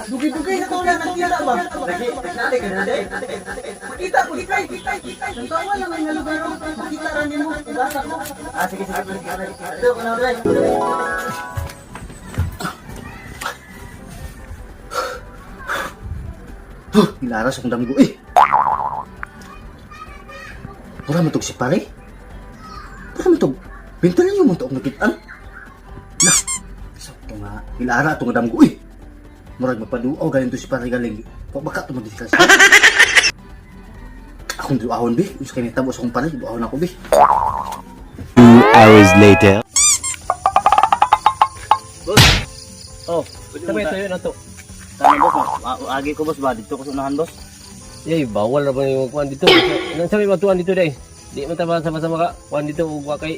Dugi-dugi na to lang nakita ba? Nagkita ka na day. Makita ko ikay. Santawa lang ang lugar mo. Makita ra nimo. Ibasa ko. Sige. Ito ko na ulit. Ilaras akong damgo eh. Pura matog si pare. Pura matog. Bintalan yung mga taong nakitaan. Nah, so ito nga. Ilara itong damgo eh. Murag magpaduaw galing to si pare galing. Baka ito mag-discuss. Akong duawon bi. Gusto kayo nitabo sa akong pare. Duawon ako bi. 2 hours later. Oh, sabi ito yun ato. Tama boss, agi ko boss ba? Dito ko sa unahan boss. Yay, bawal na ba yung kuhan dito? Nang sabi matuan dito day. Di man tabahan sama-sama ka. Kuhan dito, ug wa kay